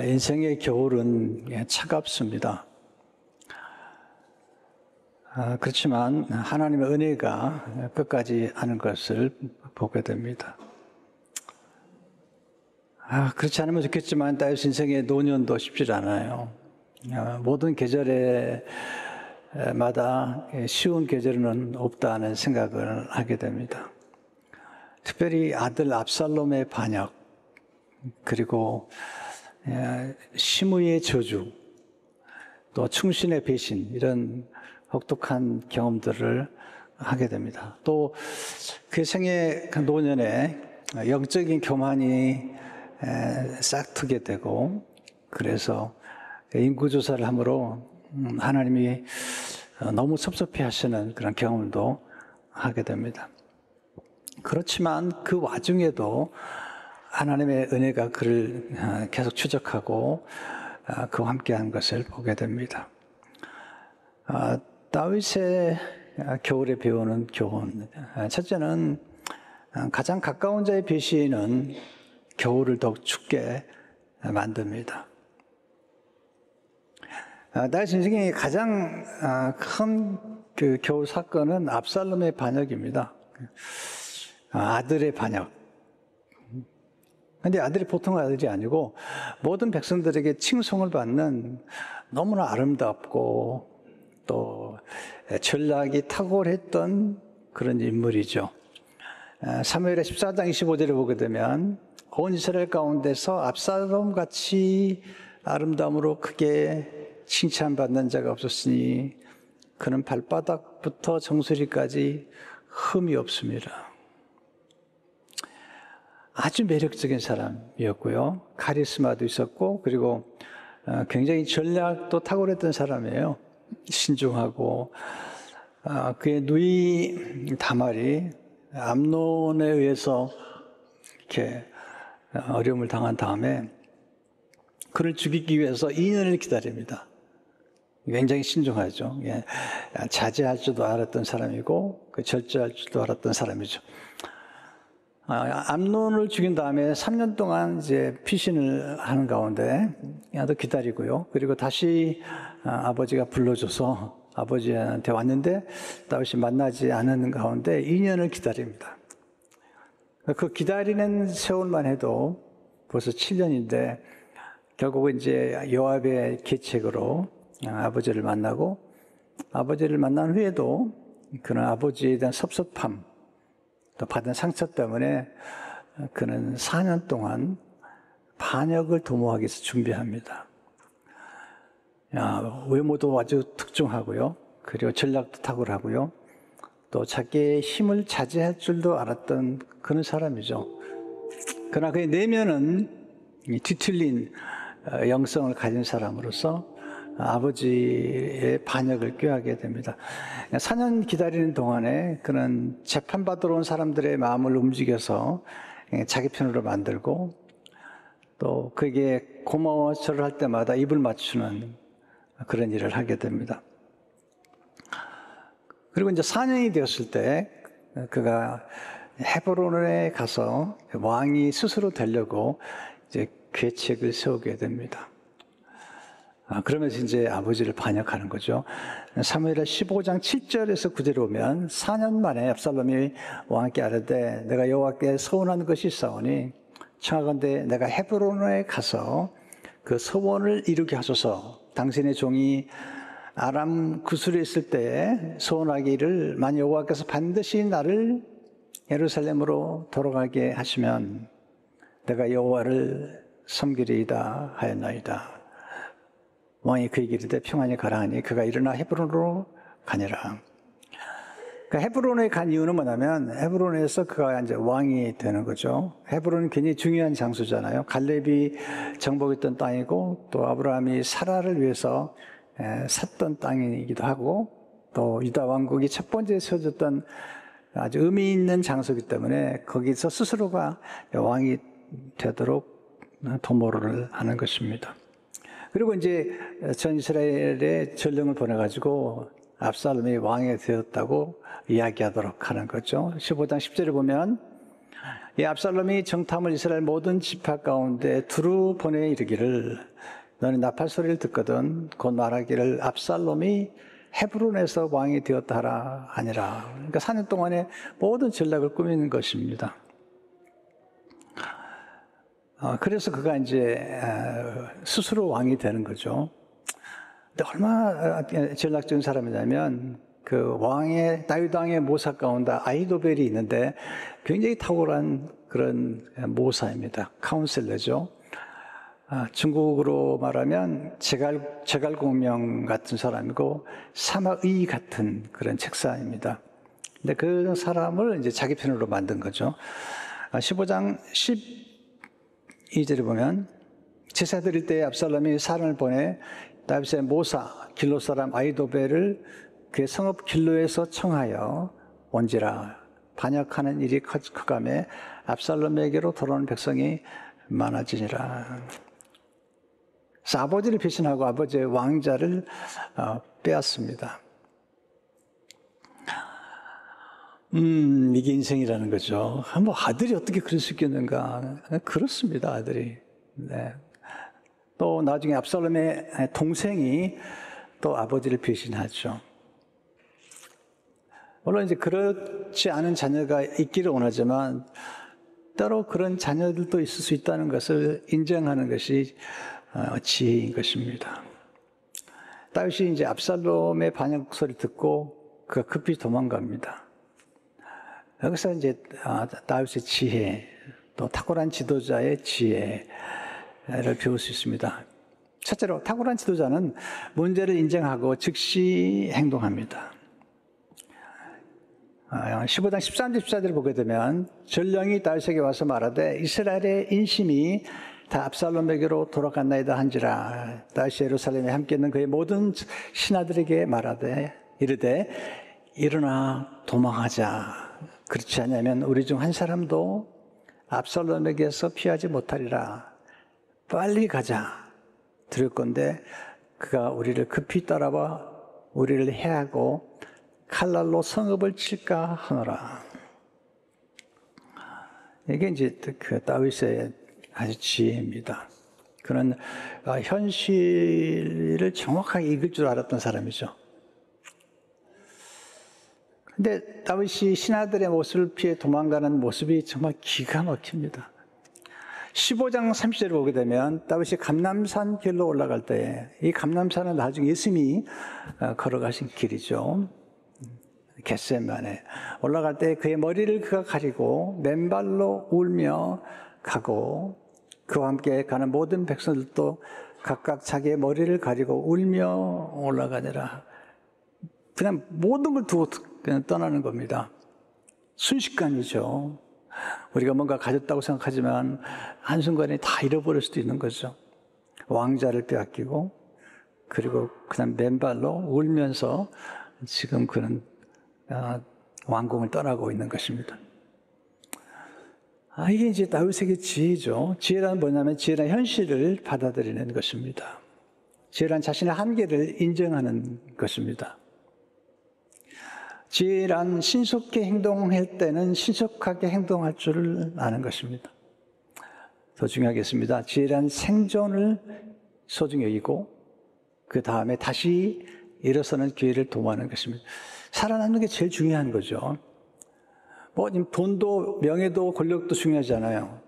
인생의 겨울은 차갑습니다. 그렇지만 하나님의 은혜가 끝까지 하는 것을 보게 됩니다. 그렇지 않으면 좋겠지만 다윗 인생의 노년도 쉽지 않아요. 모든 계절에 마다 쉬운 계절은 없다는 생각을 하게 됩니다. 특별히 아들 압살롬의 반역, 그리고 시므이의 저주, 또 충신의 배신, 이런 혹독한 경험들을 하게 됩니다. 또 그 생애 노년에 영적인 교만이 싹트게 되고, 그래서 인구조사를 함으로 하나님이 너무 섭섭해 하시는 그런 경험도 하게 됩니다. 그렇지만 그 와중에도 하나님의 은혜가 그를 계속 추적하고 그와 함께한 것을 보게 됩니다. 다윗의 겨울에 배우는 교훈. 첫째는 가장 가까운 자의 배신은 겨울을 더욱 춥게 만듭니다. 다윗 인생의 가장 큰 그 겨울 사건은 압살롬의 반역입니다. 아들의 반역. 근데 아들이 보통 아들이 아니고 모든 백성들에게 칭송을 받는 너무나 아름답고 또 전략이 탁월했던 그런 인물이죠. 사무엘의 14장 25절을 보게 되면 온 이스라엘 가운데서 압살롬 같이 아름다움으로 크게 칭찬받는 자가 없었으니 그는 발바닥부터 정수리까지 흠이 없습니다. 아주 매력적인 사람이었고요. 카리스마도 있었고, 그리고 굉장히 전략도 탁월했던 사람이에요. 신중하고, 그의 누이 다말이 암논에 의해서 이렇게 어려움을 당한 다음에 그를 죽이기 위해서 2년을 기다립니다. 굉장히 신중하죠. 예. 자제할 줄도 알았던 사람이고, 절제할 줄도 알았던 사람이죠. 암논을 죽인 다음에 3년 동안 이제 피신을 하는 가운데 또 기다리고요. 그리고 다시 아버지가 불러줘서 아버지한테 왔는데 다윗이 만나지 않는 가운데 2년을 기다립니다. 그 기다리는 세월만 해도 벌써 7년인데 결국은 이제 요압의 계책으로 아버지를 만나고, 아버지를 만난 후에도 그는 아버지에 대한 섭섭함, 또 받은 상처 때문에 그는 4년 동안 반역을 도모하기 위해서 준비합니다. 외모도 아주 특종하고요. 그리고 전략도 탁월하고요. 또 자기의 힘을 자제할 줄도 알았던 그런 사람이죠. 그러나 그의 내면은 뒤틀린 영성을 가진 사람으로서 아버지의 반역을 꾀하게 됩니다. 4년 기다리는 동안에 그는 재판받으러 온 사람들의 마음을 움직여서 자기 편으로 만들고, 또 그에게 고마워 절을 할 때마다 입을 맞추는 그런 일을 하게 됩니다. 그리고 이제 4년이 되었을 때 그가 헤브론에 가서 왕이 스스로 되려고 이제 계책을 세우게 됩니다. 그러면서 이제 아버지를 반역하는 거죠. 사무엘하 15장 7절에서 9절에 보면 4년 만에 압살롬이 왕께 아뢰되 내가 여호와께 서원한 것이 있사오니 청하건대 내가 헤브론에 가서 그 서원을 이루게 하소서. 당신의 종이 아람 구술에 있을 때에 서원하기를 만일 여호와께서 반드시 나를 예루살렘으로 돌아가게 하시면 내가 여호와를 섬기리이다 하였나이다. 왕이 그에게 이르되 평안히 가라 하니 그가 일어나 헤브론으로 가니라. 그러니까 헤브론에 간 이유는 뭐냐면 헤브론에서 그가 이제 왕이 되는 거죠. 헤브론은 굉장히 중요한 장소잖아요. 갈렙이 정복했던 땅이고, 또 아브라함이 사라를 위해서 샀던 땅이기도 하고, 또 유다 왕국이 첫 번째 세워졌던 아주 의미 있는 장소이기 때문에 거기서 스스로가 왕이 되도록 도모를 하는 것입니다. 그리고 이제 전 이스라엘에 전령을 보내가지고 압살롬이 왕이 되었다고 이야기하도록 하는 거죠. 15장 10절에 보면 이 압살롬이 정탐을 이스라엘 모든 지파 가운데 두루 보내 이르기를 너는 나팔 소리를 듣거든 곧 말하기를 압살롬이 헤브론에서 왕이 되었다 하라 하니라. 그러니까 4년 동안에 모든 전략을 꾸미는 것입니다. 그래서 그가 이제 스스로 왕이 되는 거죠. 근데 얼마나 전략적인 사람이냐면 그 다윗 왕의 모사 가운데 아히도벨이 있는데 굉장히 탁월한 그런 모사입니다. 카운셀러죠. 중국으로 말하면 제갈공명 같은 사람이고 사마의 같은 그런 책사입니다. 근데 그 사람을 이제 자기 편으로 만든 거죠. 15장 12절에 보면 제사 드릴 때에 압살롬이 사람을 보내 다윗의 모사 길로 사람 아히도벨을 그의 성읍 길로에서 청하여 온지라. 반역하는 일이 커가매 압살롬에게로 돌아오는 백성이 많아지니라. 그래서 아버지를 배신하고 아버지의 왕자를 빼앗습니다. 이게 인생이라는 거죠. 뭐 아들이 어떻게 그럴 수 있겠는가? 그렇습니다, 아들이. 네. 또 나중에 압살롬의 동생이 또 아버지를 배신하죠. 물론 이제 그렇지 않은 자녀가 있기를 원하지만 때로 그런 자녀들도 있을 수 있다는 것을 인정하는 것이 지혜인 것입니다. 다윗이 이제 압살롬의 반역 소리 듣고 그가 급히 도망갑니다. 여기서 이제 다윗의 지혜, 또 탁월한 지도자의 지혜를 배울 수 있습니다. 첫째로 탁월한 지도자는 문제를 인정하고 즉시 행동합니다. 15장 13절 14절을 보게 되면 전령이 다윗에게 와서 말하되 이스라엘의 인심이 다 압살롬에게로 돌아갔나이다 한지라. 다윗이 예루살렘에 함께 있는 그의 모든 신하들에게 말하되 이르되 일어나 도망하자. 그렇지 않으면 우리 중 한 사람도 압살롬에게서 피하지 못하리라. 빨리 가자. 들을 건데 그가 우리를 급히 따라와 우리를 해하고 칼날로 성읍을 칠까 하노라. 이게 이제 그 다윗의 아주 지혜입니다. 그는 현실을 정확하게 읽을 줄 알았던 사람이죠. 근데 다윗이 신하들의 모습을 피해 도망가는 모습이 정말 기가 막힙니다. 15장 30절을 보게 되면 다윗이 감람산 길로 올라갈 때, 이 감람산은 나중에 예수님이 걸어가신 길이죠. 겟세마네 올라갈 때 그의 머리를 그가 가리고 맨발로 울며 가고 그와 함께 가는 모든 백성들도 각각 자기의 머리를 가리고 울며 올라가니라. 그냥 모든 걸 두고 그냥 떠나는 겁니다. 순식간이죠. 우리가 뭔가 가졌다고 생각하지만 한순간에 다 잃어버릴 수도 있는 거죠. 왕자를 빼앗기고 그리고 그냥 맨발로 울면서 지금 그는 왕궁을 떠나고 있는 것입니다. 이게 이제 다윗에게 지혜죠. 지혜란 뭐냐면 지혜란 현실을 받아들이는 것입니다. 지혜란 자신의 한계를 인정하는 것입니다. 지혜란 신속히 행동할 때는 신속하게 행동할 줄 아는 것입니다. 더 중요하겠습니다. 지혜란 생존을 소중히 여기고 그 다음에 다시 일어서는 기회를 도모하는 것입니다. 살아남는 게 제일 중요한 거죠. 뭐 돈도 명예도 권력도 중요하잖아요.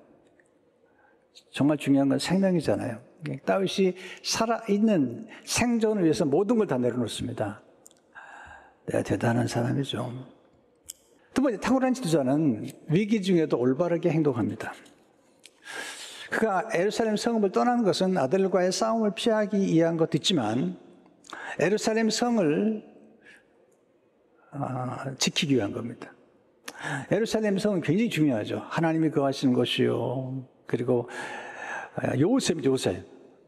정말 중요한 건 생명이잖아요. 다윗이 살아있는 생존을 위해서 모든 걸 다 내려놓습니다. 대단한 사람이죠. 두 번째, 탁월한 지도자는 위기 중에도 올바르게 행동합니다. 그가 예루살렘 성읍을 떠나는 것은 아들과의 싸움을 피하기 위한 것도 있지만 예루살렘 성을 지키기 위한 겁니다. 예루살렘 성은 굉장히 중요하죠. 하나님이 거하시는 곳이요. 그리고 요셉.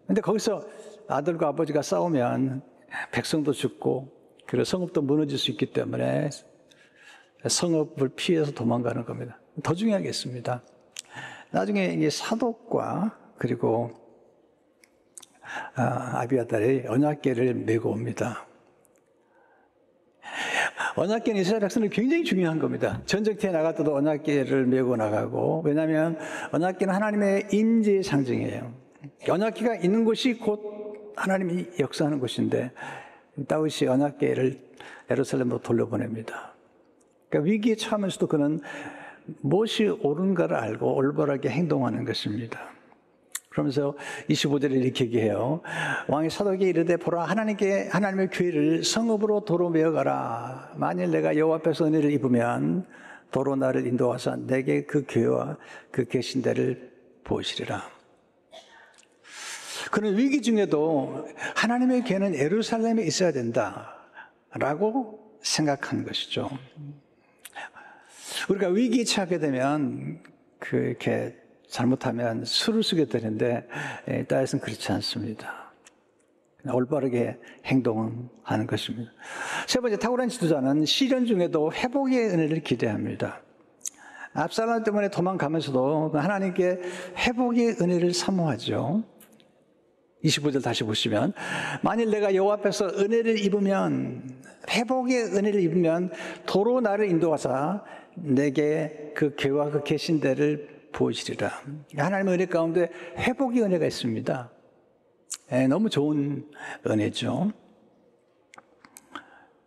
근데 거기서 아들과 아버지가 싸우면 백성도 죽고 그리고 성읍도 무너질 수 있기 때문에 성읍을 피해서 도망가는 겁니다. 더 중요하겠습니다. 나중에 이 사독과 그리고 아비아달이 언약궤를 메고 옵니다. 언약궤는 이스라엘 백성들 굉장히 중요한 겁니다. 전쟁터에 나갈 때도 언약궤를 메고 나가고, 왜냐하면 언약궤는 하나님의 임재의 상징이에요. 언약궤가 있는 곳이 곧 하나님이 역사하는 곳인데, 다윗이 언약궤를 예루살렘으로 돌려보냅니다. 그러니까 위기에 처하면서도 그는 무엇이 옳은가를 알고 올바르게 행동하는 것입니다. 그러면서 25절에 이렇게 얘기해요. 왕이 사독에게 이르되 보라, 하나님의 교회를 성읍으로 도로 메어가라. 만일 내가 여호와 앞에서 은혜를 입으면 도로 나를 인도하사 내게 그 교회와 그 계신 데를 보시리라. 그는 위기 중에도 하나님의 교회는 예루살렘에 있어야 된다라고 생각한 것이죠. 우리가 위기에 처하게 되면 이렇게 잘못하면 술을 쓰게 되는데, 다윗은 그렇지 않습니다. 올바르게 행동하는 것입니다. 세 번째, 탁월한 지도자는 시련 중에도 회복의 은혜를 기대합니다. 압살롬 때문에 도망가면서도 하나님께 회복의 은혜를 사모하죠. 25절 다시 보시면, 만일 내가 여호와 앞에서 은혜를 입으면, 회복의 은혜를 입으면 도로 나를 인도하사 내게 그 교회와 그 계신 데를 보시리라. 하나님의 은혜 가운데 회복의 은혜가 있습니다. 너무 좋은 은혜죠.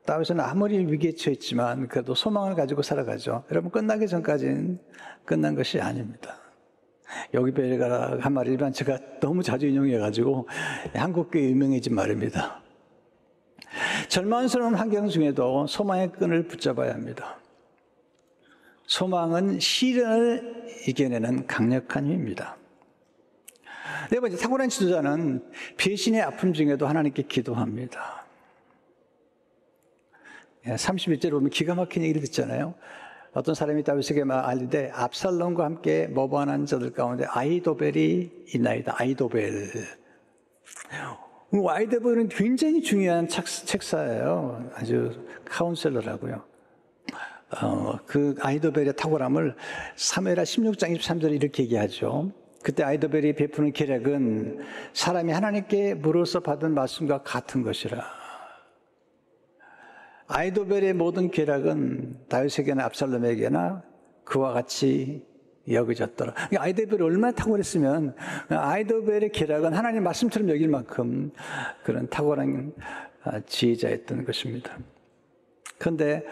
다윗은 아무리 위기에 처했지만 그래도 소망을 가지고 살아가죠. 여러분, 끝나기 전까지는 끝난 것이 아닙니다. 여기 베레가라 한 말이지만 제가 너무 자주 인용해가지고 한국교회 유명해진 말입니다. 절망스러운 환경 중에도 소망의 끈을 붙잡아야 합니다. 소망은 시련을 이겨내는 강력한 힘입니다. 네 번째, 탁월한 지도자는 배신의 아픔 중에도 하나님께 기도합니다. 31절에 보면 기가 막힌 얘기를 듣잖아요. 어떤 사람이 다윗에게 알리되 압살롬과 함께 모반한 자들 가운데 아히도벨이 있나이다. 아히도벨. 아히도벨은 굉장히 중요한 책사예요. 아주 카운셀러라고요. 그 아히도벨의 탁월함을 사무엘하 16장 23절에 이렇게 얘기하죠. 그때 아히도벨이 베푸는 계략은 사람이 하나님께 물어서 받은 말씀과 같은 것이라. 아히도벨의 모든 계략은 다윗에게나 압살롬에게나 그와 같이 여겨졌더라. 아히도벨이 얼마나 탁월했으면 아히도벨의 계략은 하나님 말씀처럼 여길 만큼 그런 탁월한 지혜자였던 것입니다. 그런데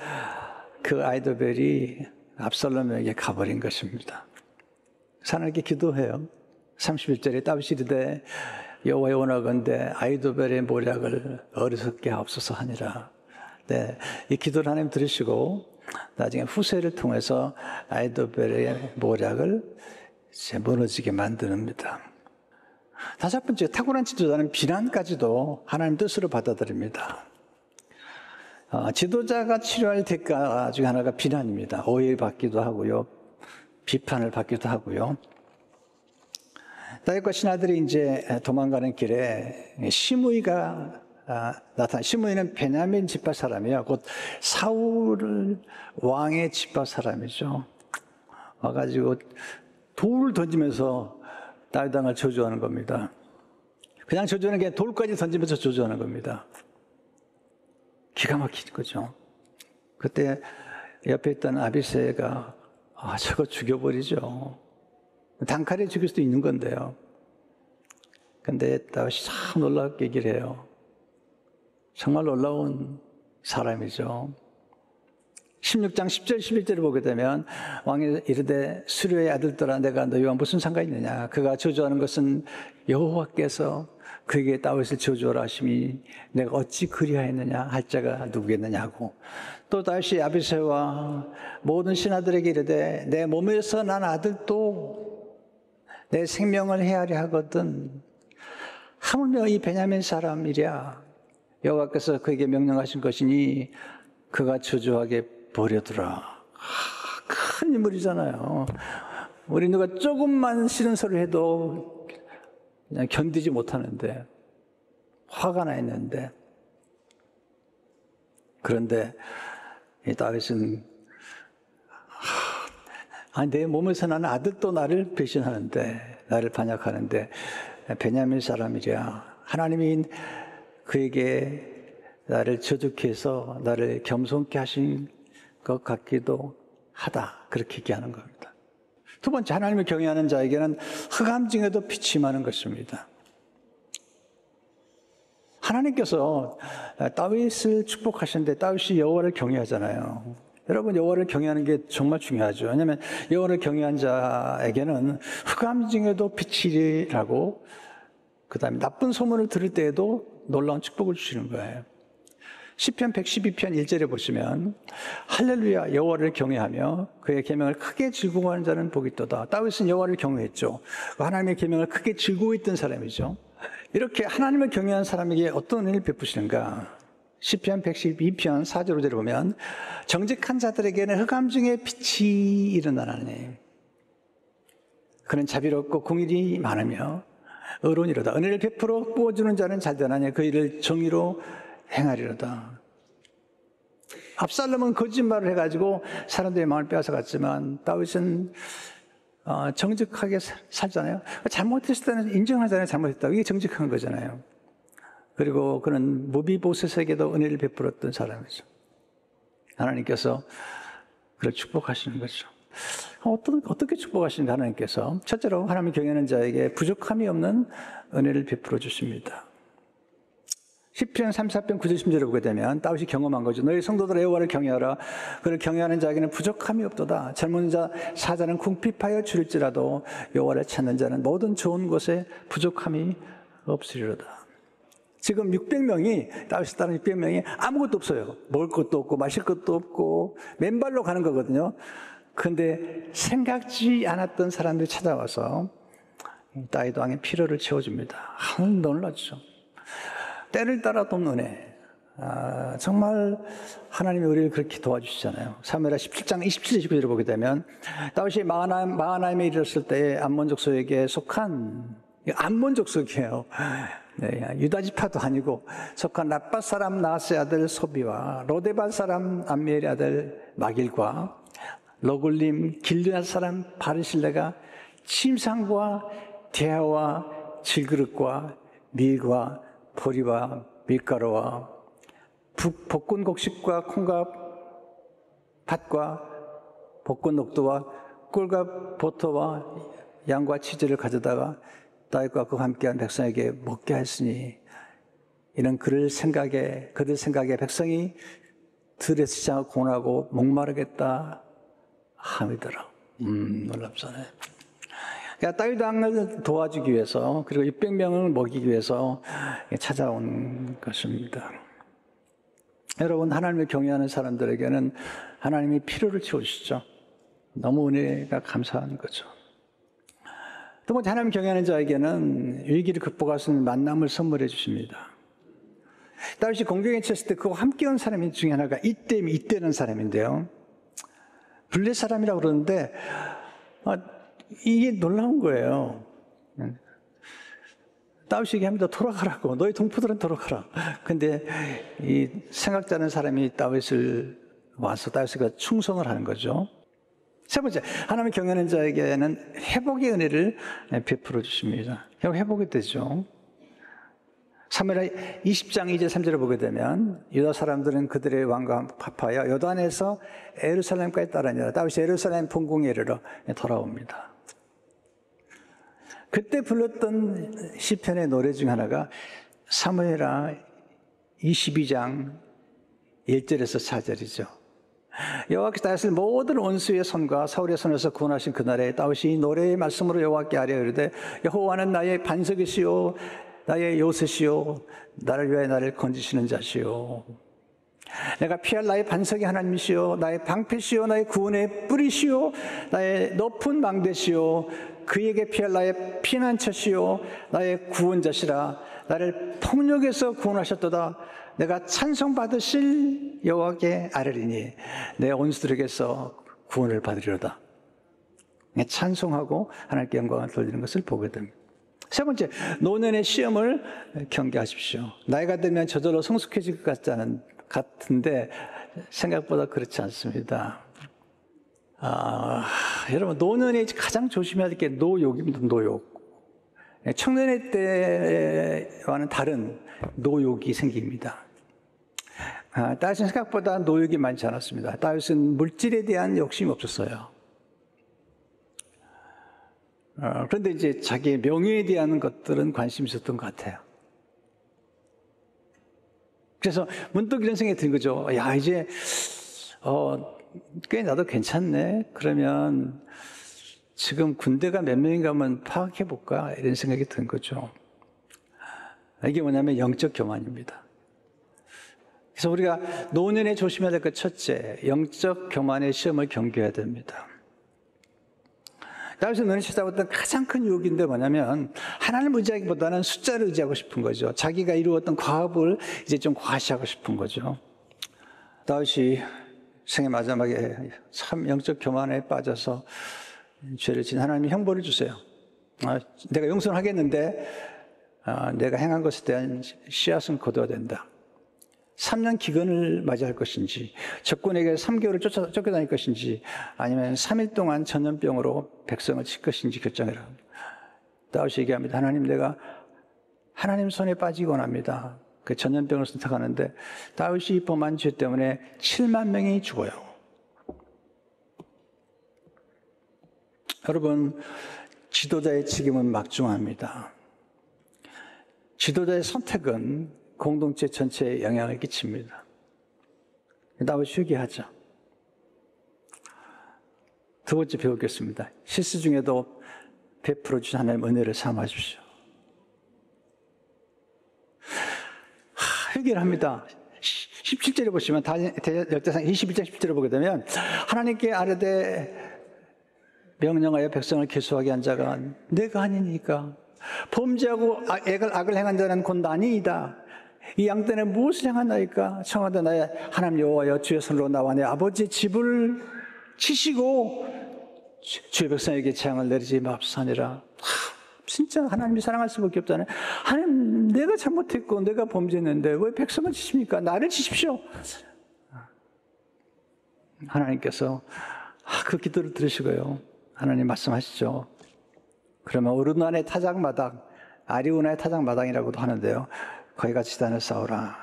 그 아히도벨이 압살롬에게 가버린 것입니다. 하나님께 기도해요. 31절에 다윗이 이르되 여호와의 원하건대 아히도벨의 모략을 어리석게 하옵소서 하니라. 네, 이 기도를 하나님 들으시고 나중에 후세를 통해서 아히도벨의 모략을 무너지게 만듭니다. 다섯 번째, 탁월한 지도자는 비난까지도 하나님 뜻으로 받아들입니다. 지도자가 치료할 대가 중에 하나가 비난입니다. 오해받기도 하고요, 비판을 받기도 하고요. 다윗과 신하들이 이제 도망가는 길에 시므이가 나타나. 시므이는 베냐민 지파 사람이야. 곧 사울 왕의 지파 사람이죠. 와가지고 돌을 던지면서 다윗 왕을 저주하는 겁니다. 그냥 저주하는 게 돌까지 던지면서 저주하는 겁니다. 기가 막힌 거죠. 그때 옆에 있던 아비새가 저거 죽여버리죠. 단칼에 죽일 수도 있는 건데요. 근데 다윗이 참 놀랍게 얘기를 해요. 정말 놀라운 사람이죠. 16장 10절 11절을 보게 되면 왕이 이르되 수르의 아들들아 내가 너희와 무슨 상관이 있느냐. 그가 저주하는 것은 여호와께서 그에게 다윗을 저주하라 하심이 내가 어찌 그리하였느냐 할 자가 누구겠느냐고. 또 다윗이 아비새와 모든 신하들에게 이르되 내 몸에서 난 아들도 내 생명을 헤아려 하거든 하물며 이 베냐민 사람이랴 여호와께서 그에게 명령하신 것이니 그가 저주하게 버려두라. 큰 인물이잖아요. 우리 누가 조금만 싫은 소리 해도 그냥 견디지 못하는데 화가 나 있는데, 그런데 이 다윗은 내 몸에서 나는 아들도 나를 배신하는데, 나를 반역하는데 베냐민 사람이랴 하나님이 그에게 나를 저주케 해서 나를 겸손케 하신 것 같기도 하다. 그렇게 얘기하는 겁니다. 두 번째, 하나님을 경외하는 자에게는 흑암 중에도 빛이 임하는 것입니다. 하나님께서 다윗을 축복하셨는데 다윗이 여호와를 경외하잖아요. 여러분, 여호와를 경외하는 게 정말 중요하죠. 왜냐하면 여호와를 경외한 자에게는 흑암 중에도 빛이라고, 그 다음에 나쁜 소문을 들을 때에도 놀라운 축복을 주시는 거예요. 시편 112편 1절에 보시면 할렐루야, 여호와를 경외하며 그의 계명을 크게 즐거워하는 자는 복이 있도다. 다윗은 여호와를 경외했죠. 하나님의 계명을 크게 즐거워했던 사람이죠. 이렇게 하나님을 경외한 사람에게 어떤 은혜를 베푸시는가? 시편 112편 4절 5절에 보면 정직한 자들에게는 흑암 중에 빛이 일어나나니 그는 자비롭고 공의이 많으며 의로우니로다. 은혜를 베풀어 부어주는 자는 잘되나니 그 일을 정의로 행하리로다. 압살롬은 거짓말을 해가지고 사람들의 마음을 빼앗아갔지만 다윗은 정직하게 살잖아요. 잘못했을 때는 인정하잖아요. 잘못했다고. 이게 정직한 거잖아요. 그리고 그는 무비보셋에게도 은혜를 베풀었던 사람이죠. 하나님께서 그를 축복하시는 거죠. 어떻게 축복하시는가? 하나님께서 첫째로 하나님을 경외하는 자에게 부족함이 없는 은혜를 베풀어 주십니다. 시편 34편 9절 10절을 보게 되면 다윗이 경험한 거죠. 너희 성도들아 여호와를 경외하라. 그를 경외하는 자에게는 부족함이 없도다. 젊은 자 사자는 궁핍하여 줄일지라도 여호와를 찾는 자는 모든 좋은 것에 부족함이 없으리로다. 지금 600명이, 다윗에 따른 600명이 아무것도 없어요. 먹을 것도 없고 마실 것도 없고 맨발로 가는 거거든요. 그런데 생각지 않았던 사람들이 찾아와서 다윗 왕의 필요를 채워줍니다. 놀랐죠. 때를 따라 돕는 은혜. 정말 하나님이 우리를 그렇게 도와주시잖아요. 사무엘하 17장 27절 29절을 보게 되면 다윗이 마하나임에 이르렀을 때 암몬 족속에게 속한, 암몬 족속이에요. 네, 유다 지파도 아니고 속한 라빠 사람 나하스의 아들 소비와 로데발 사람 암미엘의 아들 마길과 러굴림 길르앗 사람 바르실레가 침상과 대야와 질그릇과 밀과 보리와 밀가루와 볶은 곡식과 콩과 팥과 볶은 녹두와 꿀과 버터와 양과 치즈를 가져다가 다윗과 그와 함께한 백성에게 먹게 했으니 이는 그들 생각에 백성이 들에 시장을 고난하고 목마르겠다 함이더라. 놀랍잖아요. 그러니까 다윗 왕을 도와주기 위해서, 그리고 600명을 먹이기 위해서 찾아온 것입니다. 여러분, 하나님을 경외하는 사람들에게는 하나님이 필요를 채우시죠. 너무 은혜가 감사한 거죠. 두 번째, 하나님 경외하는 자에게는 위기를 극복할 수 있는 만남을 선물해 주십니다. 다윗이 공경에 쳤을 때 그와 함께 온 사람 중에 하나가 이때는 사람인데요. 블레 사람이라고 그러는데 이게 놀라운 거예요. 다윗이 얘기합니다. 돌아가라고. 너희 동포들은 돌아가라. 근데 이 생각지 않은 사람이 다윗을 와서 다윗에게 충성을 하는 거죠. 세 번째, 하나님을 경외하는 자에게는 회복의 은혜를 베풀어 주십니다. 회복이 되죠. 사무엘하 20장 2절 3절을 보게 되면 유다 사람들은 그들의 왕과 합하여 요단에서 예루살렘까지 따라니라. 다윗이 예루살렘 본궁에 이르러 돌아옵니다. 그때 불렀던 시편의 노래 중 하나가 사무엘하 22장 1절에서 4절이죠. 여호와께서 다윗을 모든 원수의 손과 사울의 손에서 구원하신 그날에 다윗이 노래의 말씀으로 여호와께 아뢰어 이르되 여호와는 나의 반석이시오 나의 요새시오 나를 위하여 나를 건지시는 자시오 내가 피할 나의 반석이 하나님이시오 나의 방패시오 나의 구원의 뿌리시오 나의 높은 망대시오 그에게 피할 나의 피난처시오 나의 구원자시라 나를 폭력에서 구원하셨도다 내가 찬송받으실 여호와께 아뢰리니 내 원수들에게서 구원을 받으리로다. 찬송하고 하나님께 영광을 돌리는 것을 보게 됩니다. 세 번째, 노년의 시험을 경계하십시오. 나이가 들면 저절로 성숙해질 것 같은데 생각보다 그렇지 않습니다. 여러분, 노년에 가장 조심해야 될 게 노욕입니다. 노욕. 청년의 때와는 다른 노욕이 생깁니다. 다윗은 생각보다 노력이 많지 않았습니다. 다윗은 물질에 대한 욕심이 없었어요. 그런데 이제 자기의 명예에 대한 것들은 관심이 있었던 것 같아요. 그래서 문득 이런 생각이 든 거죠. 야, 이제 꽤 나도 괜찮네. 그러면 지금 군대가 몇 명인가 한번 파악해 볼까? 이런 생각이 든 거죠. 이게 뭐냐면 영적 교만입니다. 그래서 우리가 노년에 조심해야 될 것 첫째, 영적 교만의 시험을 경계해야 됩니다. 다윗은 눈에 찾아봤던 가장 큰 유혹인데 뭐냐면 하나님을 의지하기보다는 숫자를 의지하고 싶은 거죠. 자기가 이루었던 과업을 이제 좀 과시하고 싶은 거죠. 다윗이 생애 마지막에 참 영적 교만에 빠져서 죄를 지은 하나님이 형벌을 주세요. 내가 용서하겠는데 내가 행한 것에 대한 씨앗은 거둬야 된다. 3년 기근을 맞이할 것인지, 적군에게 3개월을 쫓겨다닐 것인지, 아니면 3일 동안 전염병으로 백성을 칠 것인지 결정해라. 다윗이 얘기합니다. 하나님, 내가 하나님 손에 빠지곤 합니다. 그 전염병을 선택하는데 다윗이 범한 죄 때문에 7만 명이 죽어요. 여러분, 지도자의 책임은 막중합니다. 지도자의 선택은 공동체 전체에 영향을 끼칩니다. 다윗이 회개하죠. 두 번째 배우겠습니다. 실수 중에도 베풀어 주신 하나님 은혜를 삼아주십시오. 회개를 합니다. 17절에 보시면 역대상 21장 10절에 보게 되면 하나님께 아뢰되 명령하여 백성을 계수하게 한 자가 내가 아니니까 범죄하고 악을 행한 자는 곧 나니이다. 이 양떼는 무엇을 행하나이까? 청하되 나의 하나님 여호와여 주의 손으로 나와 내 아버지의 집을 치시고 주의 백성에게 재앙을 내리지 마옵소서니라. 진짜 하나님이 사랑할 수밖에 없잖아요. 하나님, 내가 잘못했고 내가 범죄했는데 왜 백성을 치십니까? 나를 치십시오. 하나님께서 그 기도를 들으시고요. 하나님 말씀하시죠. 그러면 오르난의 타작마당, 아리우나의 타작마당이라고도 하는데요. 거기 가서 지단을 쌓으라.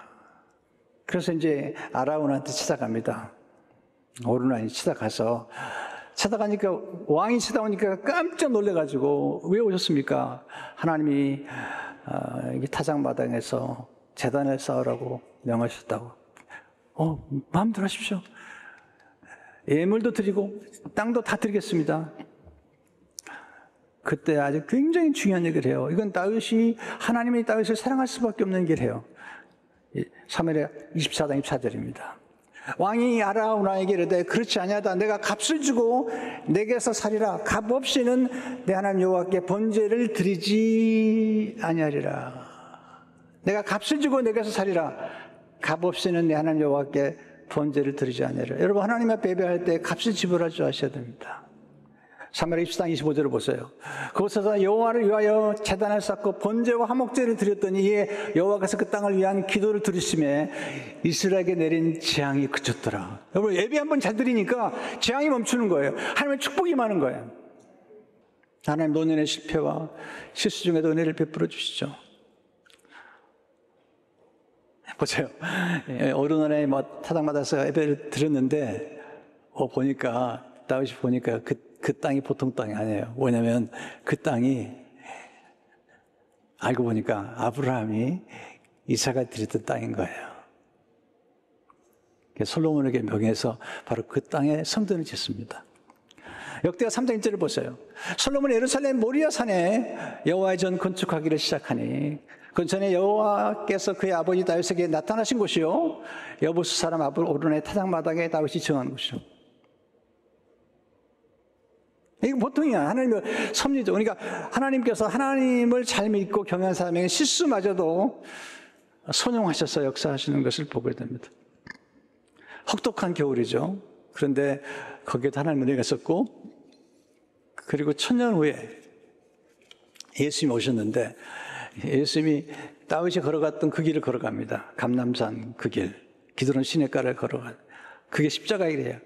그래서 이제 아라운한테 찾아갑니다. 오르난이 찾아가서 찾아가니까 왕이 찾아오니까 깜짝 놀래가지고 왜 오셨습니까? 하나님이 타작마당에서 제단을 쌓으라고 명하셨다고. 마음대로 하십시오. 예물도 드리고 땅도 다 드리겠습니다. 그때 아주 굉장히 중요한 얘기를 해요. 이건 다윗이 하나님이 다윗을 사랑할 수밖에 없는 얘기를 해요. 사무엘하 24장 24절입니다. 왕이 아라우나에게 이르되 그렇지 아니하다. 내가 값을 주고 내게서 살리라. 값 없이는 내 하나님 여호와께 번제를 드리지 아니하리라. 내가 값을 주고 내게서 살리라. 값 없이는 내 하나님 여호와께 번제를 드리지 아니하리라. 여러분, 하나님 앞에 예배할 때 값을 지불할 줄 아셔야 됩니다. 사무엘하 24장 25절을 보세요. 그곳에서 여호와를 위하여 제단을 쌓고 번제와 화목제를 드렸더니 이에 여호와께서 그 땅을 위한 기도를 들으심에 이스라엘에게 내린 재앙이 그쳤더라. 여러분, 예배 한번 잘 드리니까 재앙이 멈추는 거예요. 하나님의 축복이 많은 거예요. 하나님, 노년의 실패와 실수 중에도 은혜를 베풀어 주시죠. 보세요. 오르난에 타작마당에서 예배를 드렸는데 보니까 다윗이 보니까 그 땅이 보통 땅이 아니에요. 뭐냐면 그 땅이 알고 보니까 아브라함이 이삭을 드렸던 땅인 거예요. 솔로몬에게 명해서 바로 그 땅에 성전을 짓습니다. 역대하 3장 1절을 보세요. 솔로몬이 예루살렘 모리아 산에 여호와의 전 건축하기를 시작하니 그 전에 여호와께서 그의 아버지 다윗에게 나타나신 곳이요 여부스 사람 오르난의 타작마당에 다윗이 정한 곳이요. 이거 보통이야. 하나님의 섭리죠. 그러니까 하나님께서 하나님을 잘 믿고 경외하는 사람에게 실수마저도 선용하셔서 역사하시는 것을 보게 됩니다. 혹독한 겨울이죠. 그런데 거기에도 하나님의 은혜가 있었고, 그리고 1000년 후에 예수님이 오셨는데 예수님이 다윗이 걸어갔던 그 길을 걸어갑니다. 감람산 그 길, 기드론 시냇가를 걸어간 그게 십자가의 길이에요.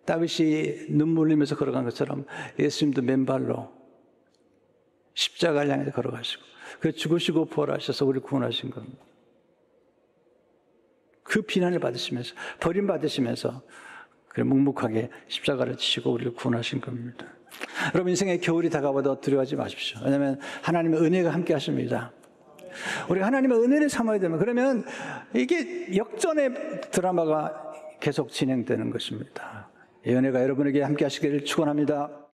다윗이 눈물 흘리면서 걸어간 것처럼 예수님도 맨발로 십자가를 향해서 걸어가시고 그 죽으시고 부활하셔서 우리를 구원하신 겁니다. 그 비난을 받으시면서 버림받으시면서 그래 묵묵하게 십자가를 지시고 우리를 구원하신 겁니다. 여러분 인생의 겨울이 다가와도 두려워하지 마십시오. 왜냐하면 하나님의 은혜가 함께 하십니다. 우리가 하나님의 은혜를 삼아야 되면 그러면 이게 역전의 드라마가 계속 진행되는 것입니다. 이 은혜가 여러분에게 함께 하시기를 축원합니다.